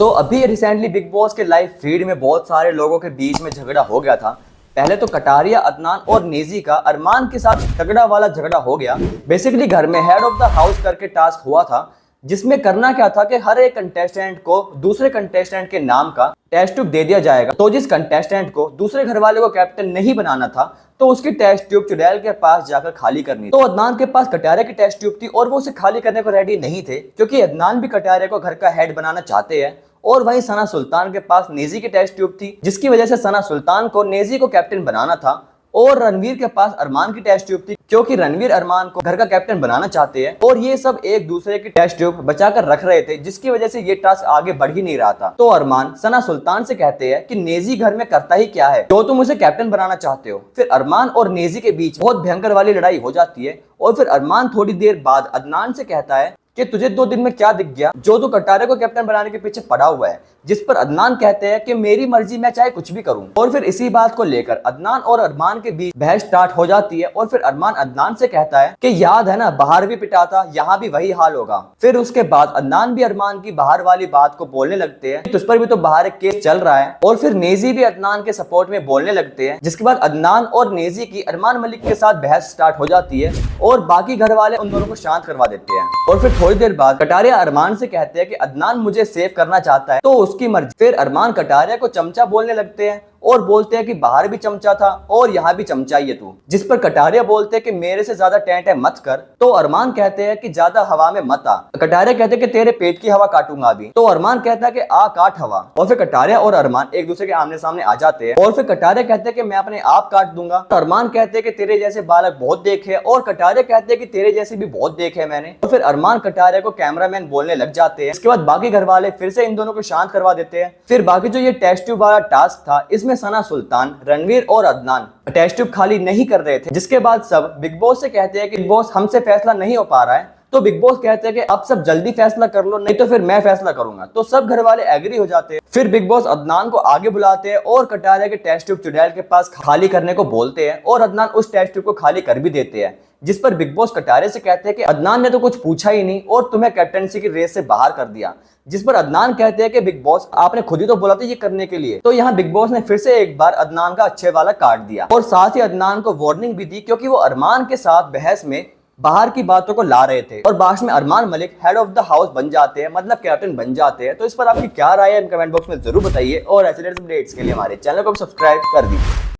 तो अभी recently big boss के लाइव फीड में बहुत सारे लोगों के बीच में झगड़ा हो गया था। पहले तो कटारिया, अदनान और नेजी का अरमान के साथ तगड़ा वाला झगड़ा हो गया। बेसिकली घर में हेड ऑफ द हाउस करके टास्क हुआ था, जिसमें करना क्या था कि हर एक कंटेस्टेंट को दूसरे कंटेस्टेंट के नाम का टेस्ट ट्यूब दे दिया जाएगा। तो जिस कंटेस्टेंट को दूसरे घर वाले को कैप्टन नहीं बनाना था, तो उसकी टेस्ट ट्यूब चुड़ैल के पास जाकर खाली करनी। तो अदनान के पास कटारिया की टेस्ट ट्यूब थी और वो उसे खाली करने को रेडी नहीं थे, क्योंकि अदनान भी कटारिया को घर का हेड बनाना चाहते हैं। और वहीं सना सुल्तान के पास नेजी की टेस्ट ट्यूब थी, जिसकी वजह से सना सुल्तान को नेजी को कैप्टन बनाना था। और रणवीर के पास अरमान की टेस्ट ट्यूब थी, क्योंकि रणवीर अरमान को घर का कैप्टन बनाना चाहते हैं। और ये सब एक दूसरे की टेस्ट ट्यूब बचाकर रख रहे थे, जिसकी वजह से ये टास्क आगे बढ़ ही नहीं रहा था। तो अरमान सना सुल्तान से कहते हैं कि नेजी घर में करता ही क्या है जो तुम उसे कैप्टन बनाना चाहते हो। फिर अरमान और नेजी के बीच बहुत भयंकर वाली लड़ाई हो जाती है। और फिर अरमान थोड़ी देर बाद अदनान से कहता है कि तुझे 2 दिन में क्या दिख गया जो तू कटारिया को कैप्टन बनाने के पीछे पड़ा हुआ है। जिस पर अदनान कहते हैं कि मेरी मर्जी, मैं चाहे कुछ भी करूं। और फिर इसी बात को लेकर अदनान और अरमान के बीच बहस स्टार्ट हो जाती है। और फिर अरमान अदनान से कहता है कि याद है ना, बाहर भी पिटा था, यहाँ भी वही हाल होगा। फिर उसके बाद अदनान भी अरमान की बाहर वाली बात को बोलने लगते हैं, तुझ पर भी तो बाहर एक केस चल रहा है। और फिर नेजी भी अदनान के सपोर्ट में बोलने लगते हैं, जिसके बाद अदनान और नेजी की अरमान मलिक के साथ बहस स्टार्ट हो जाती है और बाकी घर वाले उन दोनों को शांत करवा देते हैं। और फिर थोड़ी देर बाद कटारिया अरमान से कहते हैं कि अदनान मुझे सेव करना चाहता है तो उसकी मर्जी। फिर अरमान कटारिया को चमचा बोलने लगते हैं और बोलते हैं कि बाहर भी चमचा था और यहाँ भी चमचा ही है तू। जिस पर कटारिया बोलते हैं कि मेरे से ज्यादा टेंट है मत कर। तो अरमान कहते हैं कि ज्यादा हवा में मत आ। कटारिया कहते हैं कि तेरे पेट की हवा काटूंगा अभी। तो अरमान कहता है कि आ काट हवा। और फिर कटारिया और अरमान एक दूसरे के आमने सामने आ जाते हैं। और फिर कटारिया कहते हैं कि मैं अपने आप काट दूंगा। तो अरमान कहते हैं कि तेरे जैसे बालक बहुत देखे। और कटारिया कहते हैं कि तेरे जैसे भी बहुत देखे मैंने। और फिर अरमान कटारिया को कैमरामैन बोलने लग जाते हैं। इसके बाद बाकी घर वाले फिर से इन दोनों को शांत करवा देते हैं। फिर बाकी जो ये टेस्ट ट्यूब वाला टास्क था, इसमें सना सुल्तान, रणवीर और अदनान टेस्ट ट्यूब खाली नहीं कर रहे थे। जिसके बाद सब बिग बॉस से कहते हैं कि बिग बॉस हमसे फैसला नहीं हो पा रहा है। तो बिग बॉस कहते हैं कि अब सब जल्दी फैसला कर लो, नहीं तो फिर मैं फैसला करूंगा। तो सब घर वाले एग्री हो जाते हैं। फिर बिग बॉस अदनान को आगे बुलाते हैं और कटारिया के टेस्ट ट्यूब चुड़ैल के पास खाली करने को बोलते हैं। और अदनान उस टेस्ट ट्यूब को खाली कर भी देते हैं। जिस पर बिग बॉस कटारिया से कहते हैं कि अदनान ने तो कुछ पूछा ही नहीं और तुम्हें कैप्टनसी की रेस से बाहर कर दिया। जिस पर अदनान कहते हैं कि बिग बॉस आपने खुद ही तो बोला था ये करने के लिए। तो यहाँ बिग बॉस ने फिर से एक बार अदनान का अच्छे वाला काट दिया और साथ ही अदनान को वार्निंग भी दी, क्योंकि वो अरमान के साथ बहस में बाहर की बातों को ला रहे थे। और बाद में Armaan Malik head of the house बन जाते हैं, मतलब कैप्टन बन जाते हैं। तो इस पर आपकी क्या राय है कमेंट बॉक्स में जरूर बताइए। और ऐसे अपडेट्स के लिए हमारे चैनल को सब्सक्राइब कर दीजिए।